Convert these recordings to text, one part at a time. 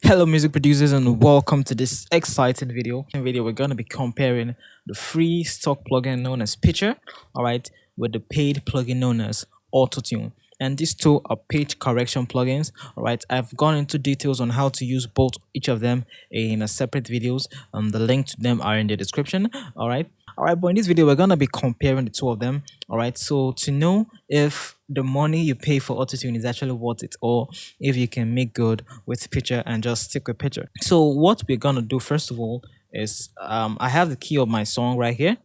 Hello, music producers, and welcome to this exciting video. In video, we're going to be comparing the free stock plugin known as Pitcher, all right, with the paid plugin known as Autotune. And these two are page correction plugins. All right, I've gone into details on how to use both each of them in a separate videos. The link to them are in the description. All right, but in this video, we're gonna be comparing the two of them. All right, so to know if the money you pay for Autotune is actually worth it, or if you can make good with Pitcher and just stick with Pitcher. So what we're gonna do first of all is I have the key of my song right here.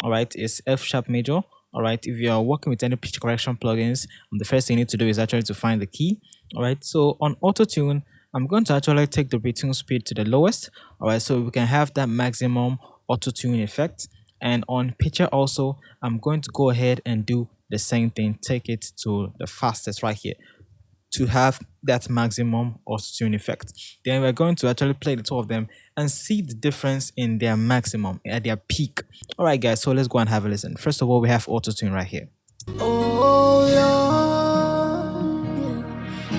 All right, it's F sharp major. All right, if you are working with any pitch correction plugins, the first thing you need to do is actually to find the key. All right, so on Autotune, I'm going to actually take the retune speed to the lowest. All right, so we can have that maximum Autotune effect. And on Pitcher also, I'm going to go ahead and do the same thing, take it to the fastest right here to have that maximum auto-tune effect. Then we're going to actually play the two of them and see the difference in their maximum, at their peak. All right, guys, so let's go and have a listen. First of all, we have auto-tune right here. Oh Lord,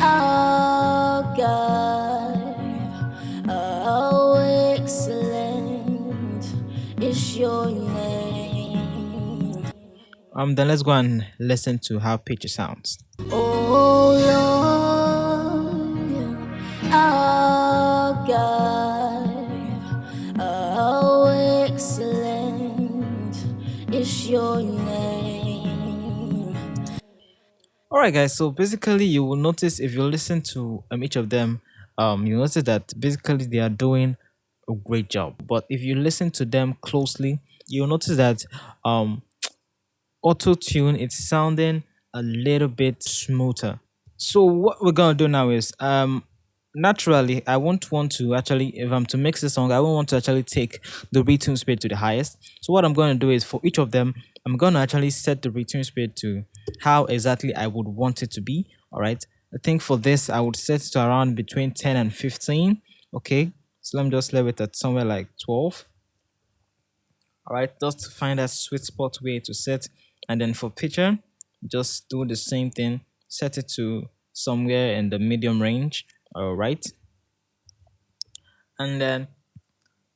our God, how excellent is your name. Then let's go and listen to how Pitcher sounds. Oh Lord, our God, how excellent is your name. All right, guys, so basically you will notice if you listen to each of them, you notice that basically they are doing a great job. But if you listen to them closely, you'll notice that auto tune it's sounding a little bit smoother. So what we're gonna do now is naturally I won't want to actually, if I'm to mix the song, I won't want to actually take the retune speed to the highest. So what I'm gonna do is for each of them, I'm gonna actually set the retune speed to how exactly I would want it to be. All right. I think for this I would set it to around between 10 and 15. Okay. So let me just leave it at somewhere like 12. All right, just to find that sweet spot way to set. And then for Pitcher, just do the same thing, set it to somewhere in the medium range. All right, and then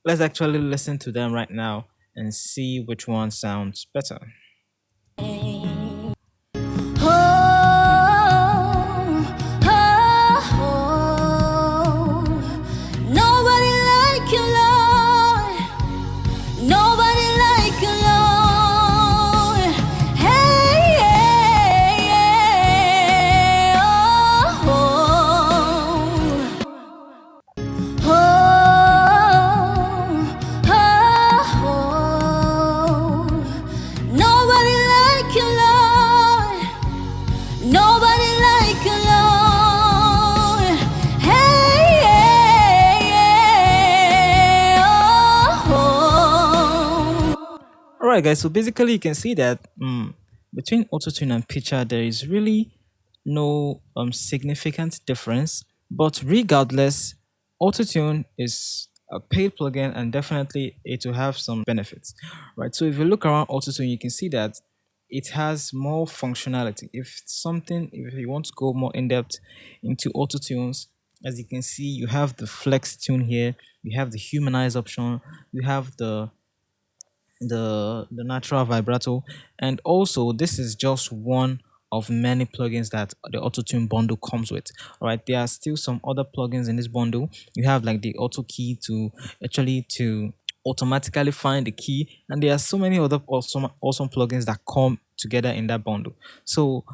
let's actually listen to them right now and see which one sounds better. All right, guys. So basically, you can see that between Autotune and Pitcher, there is really no significant difference. But regardless, Autotune is a paid plugin, and definitely it will have some benefits, right? So if you look around Autotune, you can see that it has more functionality. If you want to go more in depth into Autotunes, as you can see, you have the flex tune here, you have the humanize option, you have the natural vibrato, and also this is just one of many plugins that the Autotune bundle comes with. All right, there are still some other plugins in this bundle. You have like the auto key to automatically find the key, and there are so many other awesome plugins that come together in that bundle. So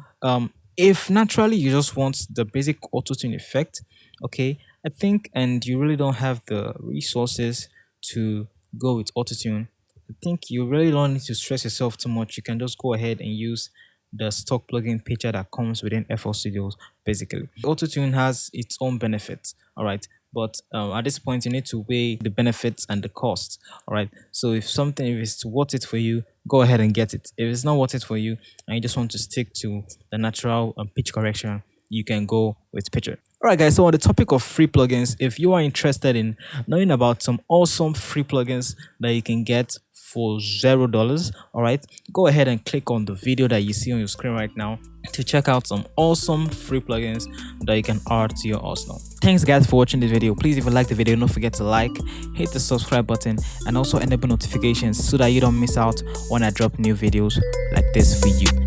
if naturally you just want the basic Autotune effect, okay, I think, and you really don't have the resources to go with Autotune, I think you really don't need to stress yourself too much. You can just go ahead and use the stock plugin Pitcher that comes within FL Studios. Basically, Autotune has its own benefits. All right, but at this point, you need to weigh the benefits and the costs. All right, so if it's worth it for you, go ahead and get it. If it's not worth it for you, and you just want to stick to the natural pitch correction, you can go with Pitcher. All right, guys. So on the topic of free plugins, if you are interested in knowing about some awesome free plugins that you can get for $0. All right, go ahead and click on the video that you see on your screen right now to check out some awesome free plugins that you can add to your arsenal. Thanks guys for watching this video. Please, if you like the video, don't forget to like, hit the subscribe button, and also enable notifications so that you don't miss out when I drop new videos like this for you.